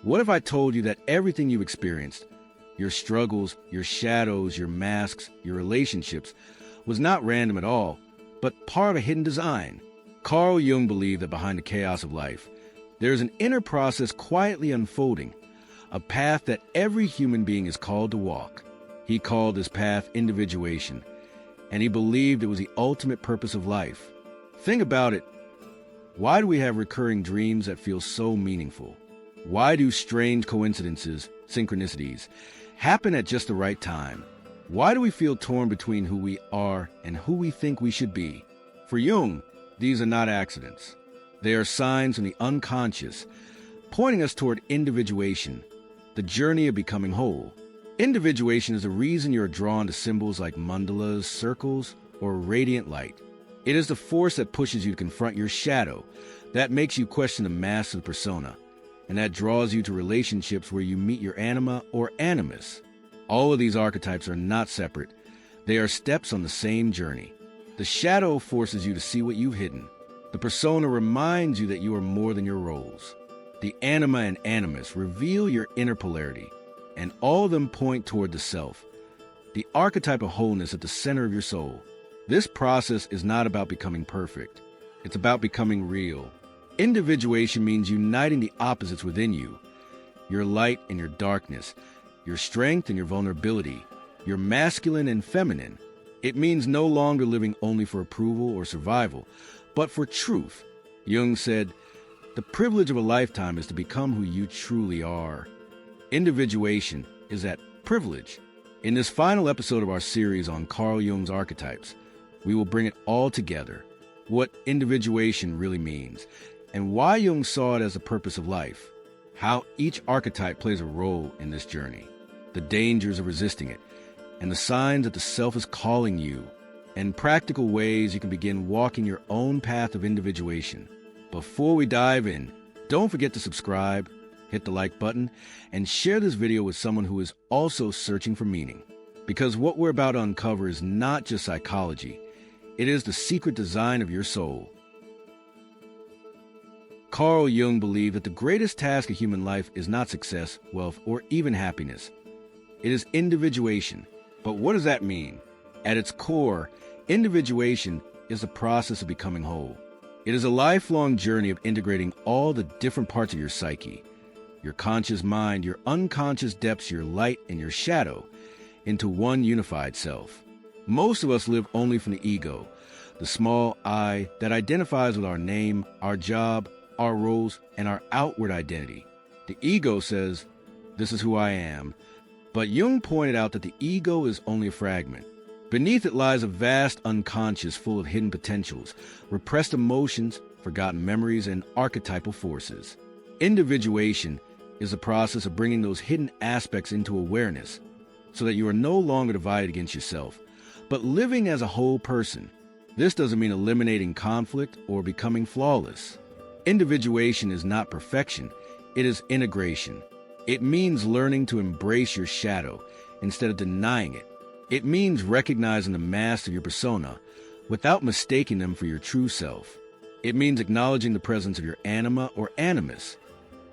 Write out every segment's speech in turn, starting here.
What if I told you that everything you've experienced, your struggles, your shadows, your masks, your relationships, was not random at all, but part of a hidden design? Carl Jung believed that behind the chaos of life, there is an inner process quietly unfolding, a path that every human being is called to walk. He called this path individuation, and he believed it was the ultimate purpose of life. Think about it. Why do we have recurring dreams that feel so meaningful? Why do strange coincidences, synchronicities, happen at just the right time? Why do we feel torn between who we are and who we think we should be? For Jung, these are not accidents. They are signs from the unconscious, pointing us toward individuation, the journey of becoming whole. Individuation is the reason you are drawn to symbols like mandalas, circles, or radiant light. It is the force that pushes you to confront your shadow, that makes you question the mask of the persona, and that draws you to relationships where you meet your anima or animus. All of these archetypes are not separate. They are steps on the same journey. The shadow forces you to see what you've hidden. The persona reminds you that you are more than your roles. The anima and animus reveal your inner polarity, and all of them point toward the self, the archetype of wholeness at the center of your soul. This process is not about becoming perfect. It's about becoming real. Individuation means uniting the opposites within you, your light and your darkness, your strength and your vulnerability, your masculine and feminine. It means no longer living only for approval or survival, but for truth. Jung said, "The privilege of a lifetime is to become who you truly are." Individuation is that privilege. In this final episode of our series on Carl Jung's archetypes, we will bring it all together, what individuation really means, and why Jung saw it as the purpose of life, how each archetype plays a role in this journey, the dangers of resisting it, and the signs that the self is calling you, and practical ways you can begin walking your own path of individuation. Before we dive in, don't forget to subscribe, hit the like button, and share this video with someone who is also searching for meaning. Because what we're about to uncover is not just psychology, it is the secret design of your soul. Carl Jung believed that the greatest task of human life is not success, wealth, or even happiness. It is individuation. But what does that mean? At its core, individuation is the process of becoming whole. It is a lifelong journey of integrating all the different parts of your psyche, your conscious mind, your unconscious depths, your light, and your shadow, into one unified self. Most of us live only from the ego, the small I that identifies with our name, our job, our roles, and our outward identity. The ego says, "This is who I am." But Jung pointed out that the ego is only a fragment. Beneath it lies a vast unconscious full of hidden potentials, repressed emotions, forgotten memories, and archetypal forces. Individuation is the process of bringing those hidden aspects into awareness so that you are no longer divided against yourself, but living as a whole person. This doesn't mean eliminating conflict or becoming flawless. Individuation is not perfection, it is integration. It means learning to embrace your shadow instead of denying it. It means recognizing the masks of your persona without mistaking them for your true self. It means acknowledging the presence of your anima or animus,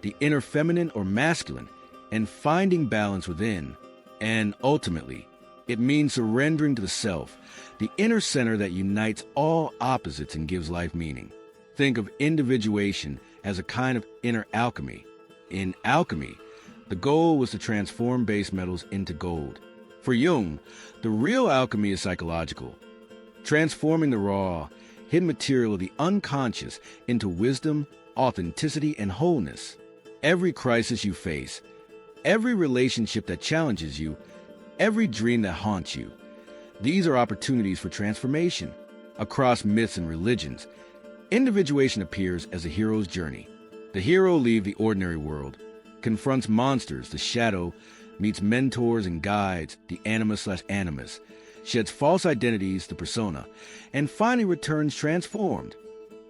the inner feminine or masculine, and finding balance within. And ultimately, it means surrendering to the self, the inner center that unites all opposites and gives life meaning. Think of individuation as a kind of inner alchemy. In alchemy, the goal was to transform base metals into gold. For Jung, the real alchemy is psychological, transforming the raw, hidden material of the unconscious into wisdom, authenticity, and wholeness. Every crisis you face, every relationship that challenges you, every dream that haunts you, these are opportunities for transformation. Across myths and religions, individuation appears as a hero's journey. The hero leaves the ordinary world, confronts monsters, the shadow, meets mentors and guides, the anima/animus, sheds false identities, the persona, and finally returns transformed,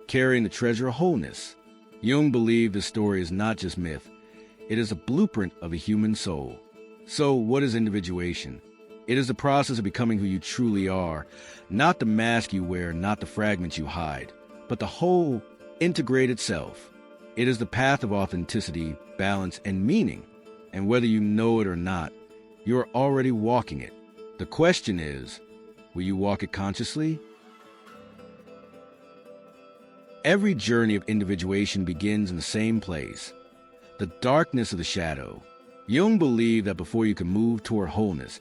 carrying the treasure of wholeness. Jung believed this story is not just myth, it is a blueprint of a human soul. So what is individuation? It is the process of becoming who you truly are, not the mask you wear, not the fragments you hide, but the whole, integrated self. It is the path of authenticity, balance, and meaning. And whether you know it or not, you are already walking it. The question is, will you walk it consciously? Every journey of individuation begins in the same place, the darkness of the shadow. Jung believed that before you can move toward wholeness,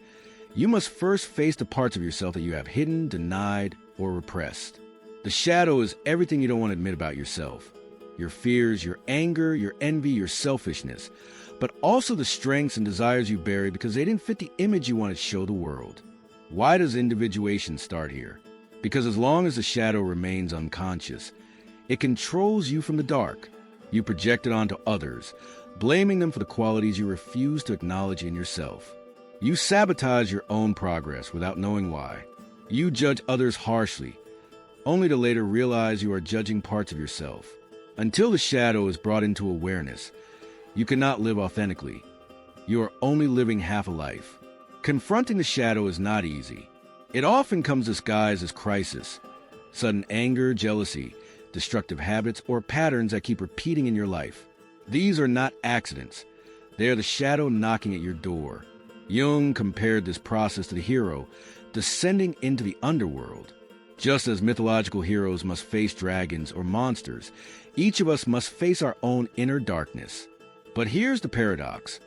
you must first face the parts of yourself that you have hidden, denied, or repressed. The shadow is everything you don't want to admit about yourself. Your fears, your anger, your envy, your selfishness, but also the strengths and desires you buried because they didn't fit the image you wanted to show the world. Why does individuation start here? Because as long as the shadow remains unconscious, it controls you from the dark. You project it onto others, blaming them for the qualities you refuse to acknowledge in yourself. You sabotage your own progress without knowing why. You judge others harshly, only to later realize you are judging parts of yourself. Until the shadow is brought into awareness, you cannot live authentically. You are only living half a life. Confronting the shadow is not easy. It often comes disguised as crisis, sudden anger, jealousy, destructive habits, or patterns that keep repeating in your life. These are not accidents. They are the shadow knocking at your door. Jung compared this process to the hero descending into the underworld. Just as mythological heroes must face dragons or monsters, each of us must face our own inner darkness. But here's the paradox.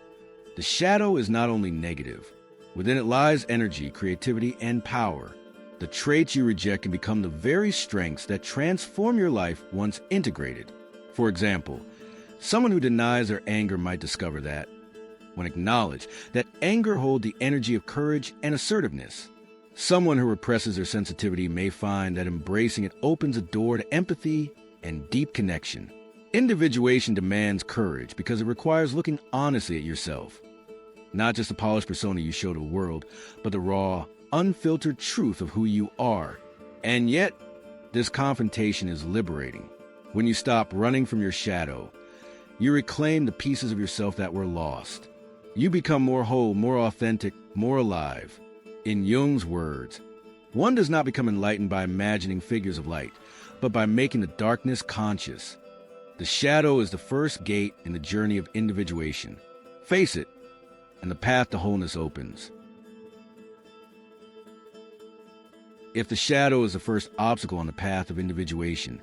The shadow is not only negative. Within it lies energy, creativity, and power. The traits you reject can become the very strengths that transform your life once integrated. For example, someone who denies their anger might discover that, when acknowledged, that anger holds the energy of courage and assertiveness. Someone who represses their sensitivity may find that embracing it opens a door to empathy and deep connection. Individuation demands courage because it requires looking honestly at yourself. Not just the polished persona you show to the world, but the raw, unfiltered truth of who you are. And yet, this confrontation is liberating. When you stop running from your shadow, you reclaim the pieces of yourself that were lost. You become more whole, more authentic, more alive. In Jung's words, one does not become enlightened by imagining figures of light, but by making the darkness conscious. The shadow is the first gate in the journey of individuation. Face it, and the path to wholeness opens. If the shadow is the first obstacle on the path of individuation,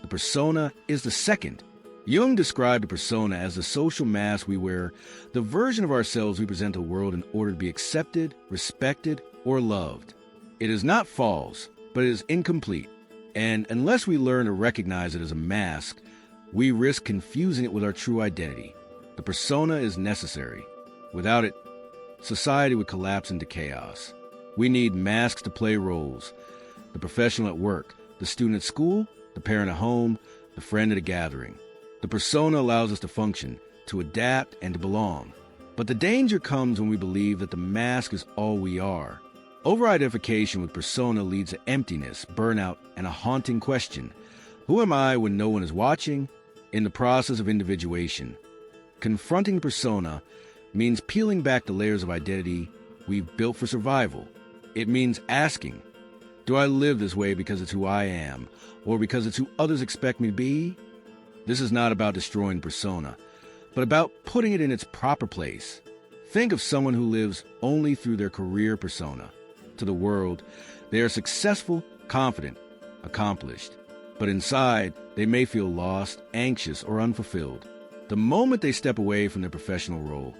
the persona is the second. Jung described the persona as the social mask we wear, the version of ourselves we present to the world in order to be accepted, respected, or loved. It is not false, but it is incomplete. And unless we learn to recognize it as a mask, we risk confusing it with our true identity. The persona is necessary. Without it, society would collapse into chaos. We need masks to play roles. The professional at work, the student at school, the parent at home, the friend at a gathering. The persona allows us to function, to adapt, and to belong. But the danger comes when we believe that the mask is all we are. Over-identification with persona leads to emptiness, burnout, and a haunting question. Who am I when no one is watching? In the process of individuation, confronting persona means peeling back the layers of identity we've built for survival. It means asking, do I live this way because it's who I am, or because it's who others expect me to be? This is not about destroying persona, but about putting it in its proper place. Think of someone who lives only through their career persona. To the world, they are successful, confident, accomplished. But inside, they may feel lost, anxious, or unfulfilled. The moment they step away from their professional role,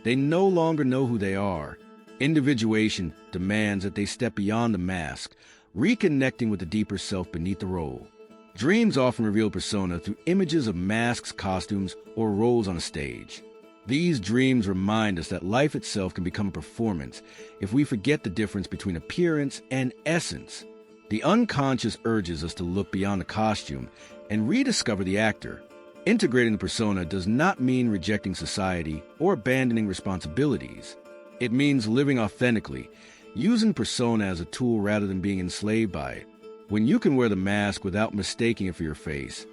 they no longer know who they are. Individuation demands that they step beyond the mask, reconnecting with the deeper self beneath the role. Dreams often reveal persona through images of masks, costumes, or roles on a stage. These dreams remind us that life itself can become a performance if we forget the difference between appearance and essence. The unconscious urges us to look beyond the costume and rediscover the actor. Integrating the persona does not mean rejecting society or abandoning responsibilities. It means living authentically, using persona as a tool rather than being enslaved by it. When you can wear the mask without mistaking it for your face,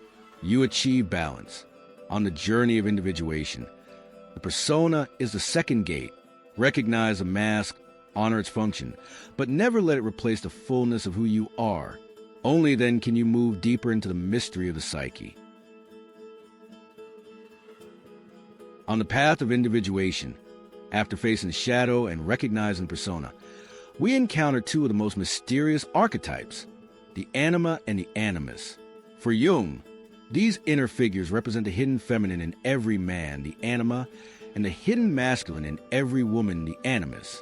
you achieve balance. On the journey of individuation, the persona is the second gate. Recognize the mask, honor its function, but never let it replace the fullness of who you are. Only then can you move deeper into the mystery of the psyche. On the path of individuation, after facing shadow and recognizing persona, we encounter two of the most mysterious archetypes, the Anima and the Animus. For Jung, these inner figures represent the hidden feminine in every man, the Anima, and the hidden masculine in every woman, the Animus.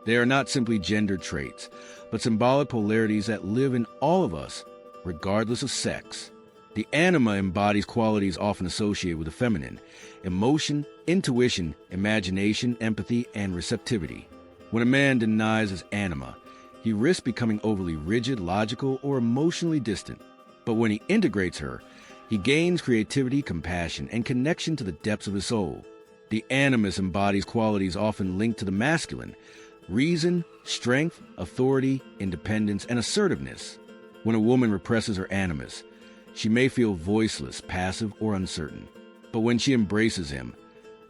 They are not simply gender traits, but symbolic polarities that live in all of us, regardless of sex. The Anima embodies qualities often associated with the feminine: emotion, intuition, imagination, empathy, and receptivity. When a man denies his Anima, he risks becoming overly rigid, logical, or emotionally distant. But when he integrates her, he gains creativity, compassion, and connection to the depths of his soul. The Animus embodies qualities often linked to the masculine: reason, strength, authority, independence, and assertiveness. When a woman represses her Animus, she may feel voiceless, passive, or uncertain. But when she embraces him,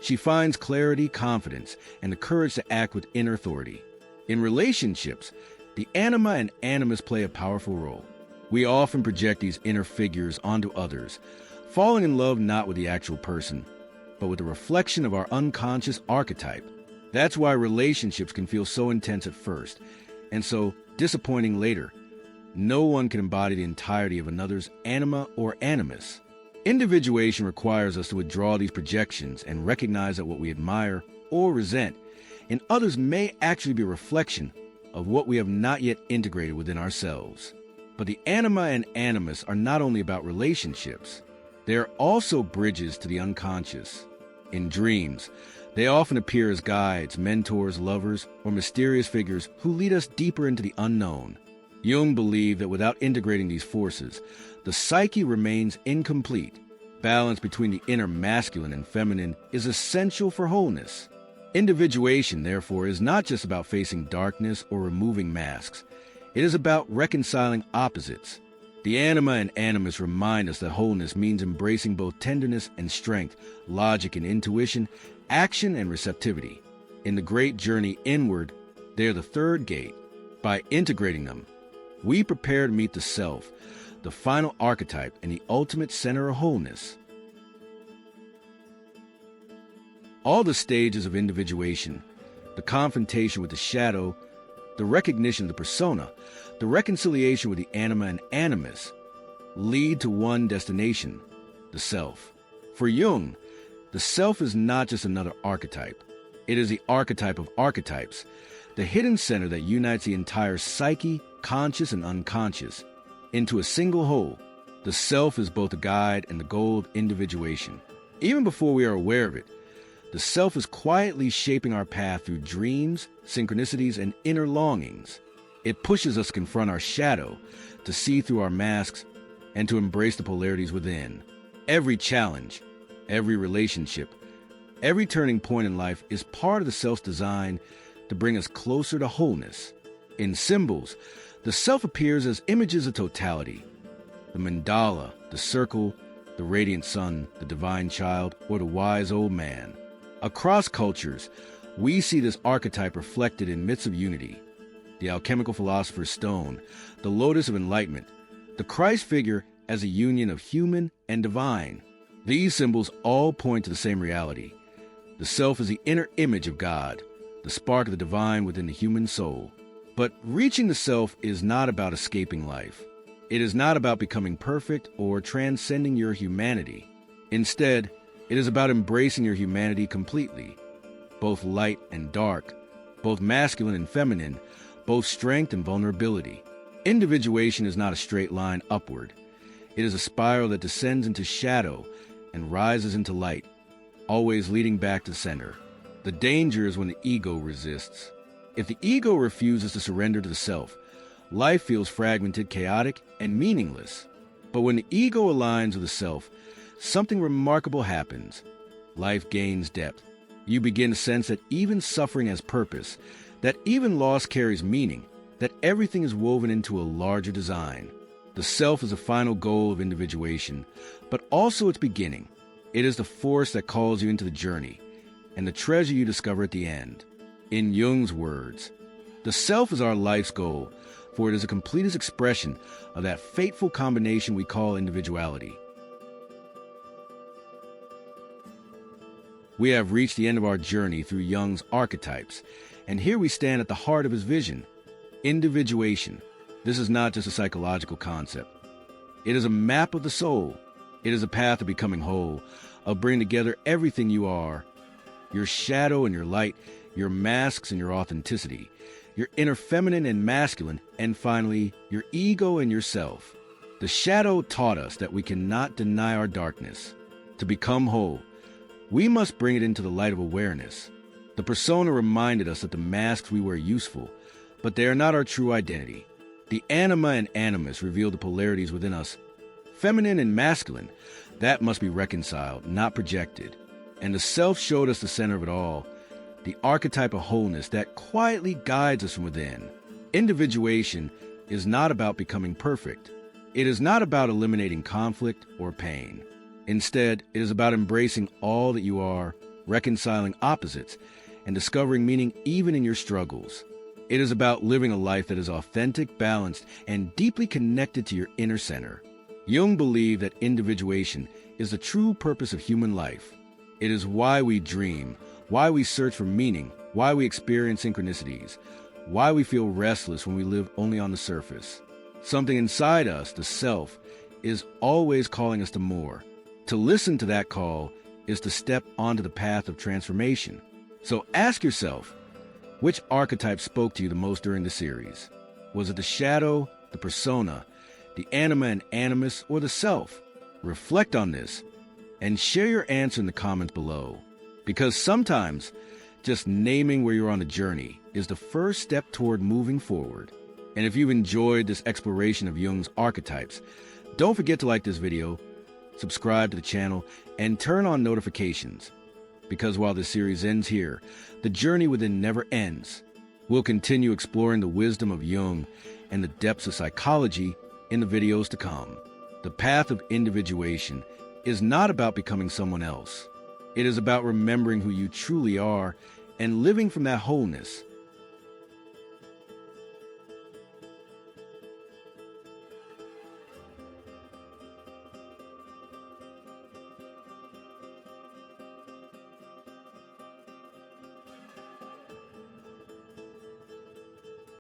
she finds clarity, confidence, and the courage to act with inner authority. In relationships, the Anima and Animus play a powerful role. We often project these inner figures onto others, falling in love not with the actual person, but with the reflection of our unconscious archetype. That's why relationships can feel so intense at first, and so disappointing later. No one can embody the entirety of another's Anima or Animus. Individuation requires us to withdraw these projections and recognize that what we admire or resent in others may actually be a reflection of what we have not yet integrated within ourselves. But the Anima and Animus are not only about relationships, they are also bridges to the unconscious. In dreams, they often appear as guides, mentors, lovers, or mysterious figures who lead us deeper into the unknown. Jung believed that without integrating these forces, the psyche remains incomplete. Balance between the inner masculine and feminine is essential for wholeness. Individuation, therefore, is not just about facing darkness or removing masks. It is about reconciling opposites. The Anima and Animus remind us that wholeness means embracing both tenderness and strength, logic and intuition, action and receptivity. In the great journey inward, they are the third gate. By integrating them, we prepare to meet the self, the final archetype and the ultimate center of wholeness. All the stages of individuation, the confrontation with the shadow, the recognition of the persona, the reconciliation with the Anima and Animus, lead to one destination, the self. For Jung, the self is not just another archetype. It is the archetype of archetypes, the hidden center that unites the entire psyche, conscious and unconscious, into a single whole. The self is both the guide and the goal of individuation. Even before we are aware of it, the self is quietly shaping our path through dreams, synchronicities, and inner longings. It pushes us to confront our shadow, to see through our masks, and to embrace the polarities within. Every challenge, every relationship, every turning point in life is part of the self's design to bring us closer to wholeness. In symbols, the self appears as images of totality: the mandala, the circle, the radiant sun, the divine child, or the wise old man. Across cultures, we see this archetype reflected in myths of unity: the alchemical philosopher's stone, the lotus of enlightenment, the Christ figure as a union of human and divine. These symbols all point to the same reality. The self is the inner image of God, the spark of the divine within the human soul. But reaching the self is not about escaping life. It is not about becoming perfect or transcending your humanity. Instead, it is about embracing your humanity completely, both light and dark, both masculine and feminine, both strength and vulnerability. Individuation is not a straight line upward. It is a spiral that descends into shadow and rises into light, always leading back to center. The danger is when the ego resists. If the ego refuses to surrender to the self, life feels fragmented, chaotic, and meaningless. But when the ego aligns with the self, something remarkable happens. Life gains depth. You begin to sense that even suffering has purpose, that even loss carries meaning, that everything is woven into a larger design. The self is the final goal of individuation, but also its beginning. It is the force that calls you into the journey, and the treasure you discover at the end. In Jung's words, the self is our life's goal, for it is the completest expression of that fateful combination we call individuality. We have reached the end of our journey through Jung's archetypes, and here we stand at the heart of his vision, individuation. This is not just a psychological concept. It is a map of the soul. It is a path of becoming whole, of bringing together everything you are, your shadow and your light, your masks and your authenticity, your inner feminine and masculine, and finally, your ego and yourself. The shadow taught us that we cannot deny our darkness. To become whole, we must bring it into the light of awareness. The persona reminded us that the masks we wear are useful, but they are not our true identity. The Anima and Animus reveal the polarities within us. Feminine and masculine, that must be reconciled, not projected. And the self showed us the center of it all, the archetype of wholeness that quietly guides us from within. Individuation is not about becoming perfect. It is not about eliminating conflict or pain. Instead, it is about embracing all that you are, reconciling opposites, and discovering meaning even in your struggles. It is about living a life that is authentic, balanced, and deeply connected to your inner center. Jung believed that individuation is the true purpose of human life. It is why we dream, why we search for meaning, why we experience synchronicities, why we feel restless when we live only on the surface. Something inside us, the self, is always calling us to more. To listen to that call is to step onto the path of transformation. So ask yourself, which archetype spoke to you the most during the series? Was it the shadow, the persona, the anima and animus, or the self? Reflect on this and share your answer in the comments below. Because sometimes just naming where you're on the journey is the first step toward moving forward. And if you've enjoyed this exploration of Jung's archetypes, don't forget to like this video, subscribe to the channel, and turn on notifications. Because while this series ends here, the journey within never ends. We'll continue exploring the wisdom of Jung and the depths of psychology in the videos to come. The path of individuation is not about becoming someone else. It is about remembering who you truly are and living from that wholeness.